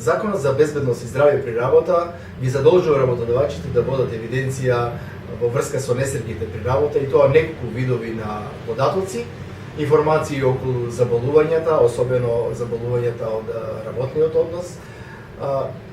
Законот за безбедност и здравје при работа ги задолжува работодавачите да водат евиденција во врска со несреќите при работа, и тоа неколку видови на податоци, информации околу заболувањата, особено заболувањата од работниот однос,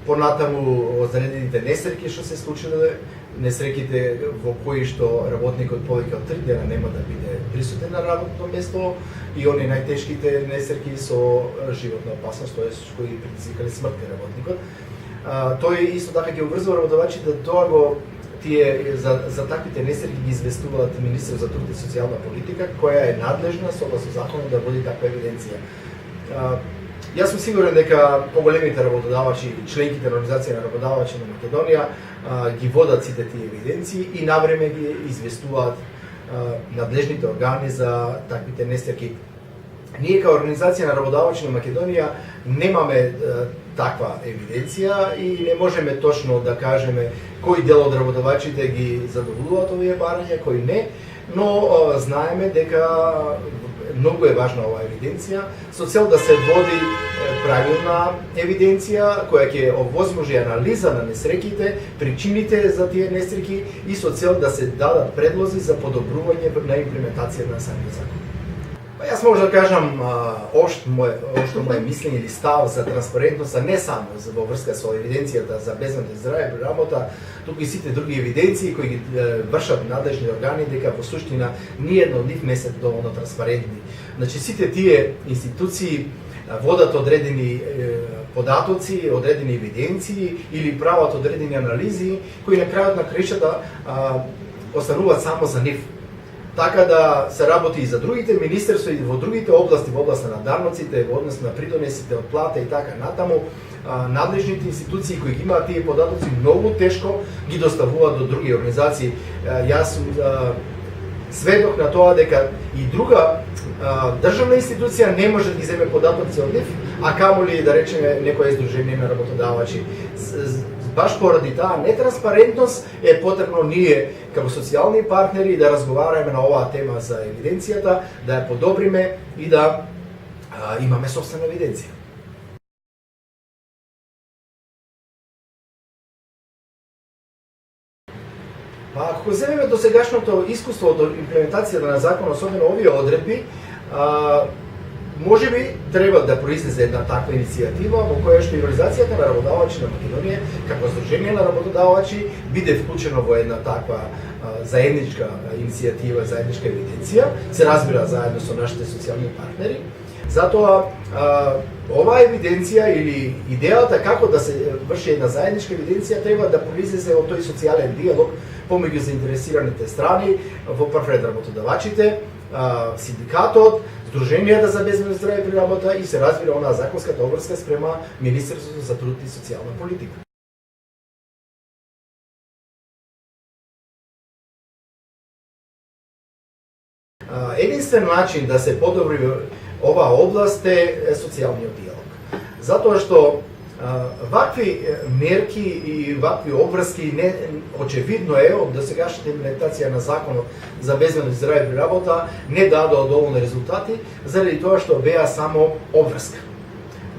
понатаму одредените несреќи што се случиле, несреќите во кои што работникот повеќе од 3 дена нема да биде присутен на работното место, и они најтешките несреќи со животна опасност, тоест кои предизвикале смрт на работникот. Тој исто така ќе обврзува работодавачите да тоа го тие за таквите несреќи ги известуваат министерот за труд и социјална политика, која е надлежна согласно законот да води таква евиденција. Јас сум сигурен дека поголемите работодавачи, членките на Организација на работодавачи на Македонија ги водат сите тие евиденции и навреме ги известуваат надлежните органи за таквите несреќи. Ние као Организација на работодавачи на Македонија немаме таква евиденција и не можеме точно да кажеме кој дел од работодавачите ги задоволуваат овие барања, кој не, но знаеме дека многу е важна оваа евиденција со цел да се води правилна евиденција која ќе овозможи анализа на несреќите, причините за тие несреќи и со цел да се дадат предлози за подобрување на имплементација на самиот закон. Јас може да кажам општо моје мислење или став за транспарентноста не само во врска со евиденцијата за безбедност и здравје при работа, туку и сите други евиденции кои ги вршат надлежни органи, дека во суштина ниедно од нив не се доволно транспарентни. Значи сите тие институции водат одредени податоци, одредени евиденции или прават одредени анализи кои на крајот на краишата остануваат само за нив. Така да се работи и за другите министерства и во другите области, во областа на даноците, во однос на придонесите од плата и така натаму, надлежните институции кои ги имаат тие податоци многу тешко ги доставуваат до други организации. Јас сум сведок на тоа дека и друга државна институција не може да ги земе податоци од нив, а камоли да речеме некое издружение на работодавачи. Баш поради таа нетранспарентност е потребно ние како социјални партнери да разговараме на оваа тема за евиденцијата, да ја подобриме и да имаме собствена евиденција. Ако земеме досегашното искуство од имплементацијата на закон, особено овие одредби, може би треба да произлезе една таква иницијатива во која што Организацијата на работодавачи на Македонија како Сдружение на работодавачи биде вклучено во една таква заедничка иницијатива, заедничка евиденција, се разбира заедно со нашите социјални партнери. Затоа оваа евиденција или идејата како да се врши една заедничка евиденција треба да произлезе од тој социјален диалог помеѓу заинтересираните страни, во прв ред работодавачите, синдикатот, Сдруженијата за безбедност и здравје при работа и се разбира онаа законската обврска спрема Министерството за труд и социјална политика. Единствен начин да се подобри оваа област е социјалниот диалог. Затоа што вакви мерки и вакви обврски очевидно е од досегашната имплементација на законот за безбедност и здравје при работа не дадоа доволни резултати заради тоа што беа само обврска.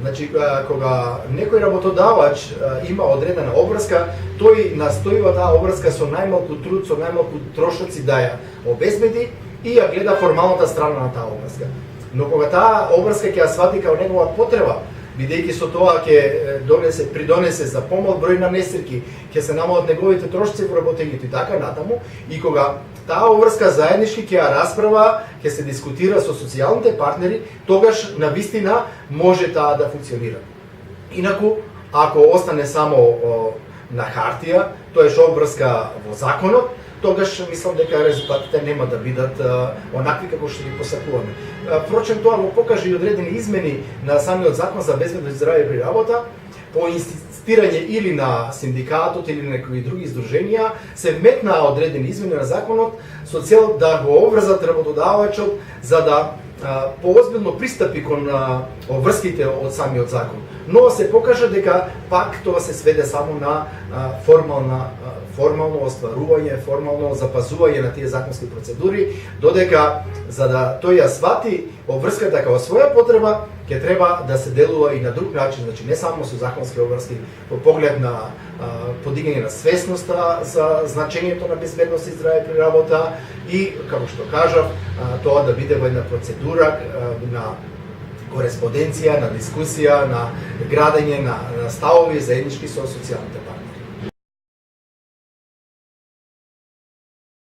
Значи кога некој работодавач има одредена обврска, тој настојува таа обврска со најмалку труд, со најмалку трошоци да ја обезбеди и ја гледа формалната страна на таа обврска. Но кога таа обврска ќе ја свати како негова потреба, бидејќи со тоа ќе придонесе за помал број на несреќи, ќе се намалат неговите трошоци во работењето и така натаму, и кога таа обврска заеднички ќе ја расправа, ќе се дискутира со социјалните партнери, тогаш на вистина може таа да функционира. Инаку, ако остане само на хартија, тоа е обврска во законот, тогаш мислам дека резултатите нема да бидат онакви како што ги посакуваме. Впрочем, тоа го покажа и одредени измени на самиот закон за безбедност и здравје при работа, по инсистирање или на синдикатот или на некои други издруженија, се вметнаа одредени измени на законот со цел да го обврзат работодавачот за да поозбилно пристапи кон обврските од самиот закон. но се покажа дека пак тоа се сведе само на формално остварување, формално запазување на тие законски процедури, додека за да тој ја свати обврската како своја потреба, ќе треба да се делува и на друг начин, значи не само со законски обврски, по поглед на подигање на свесноста за значењето на безбедност и здраве при работа и, како што кажав, тоа да биде во една процедура на кореспонденција, на дискусија, на градење на ставови заеднички со социјалните партнери.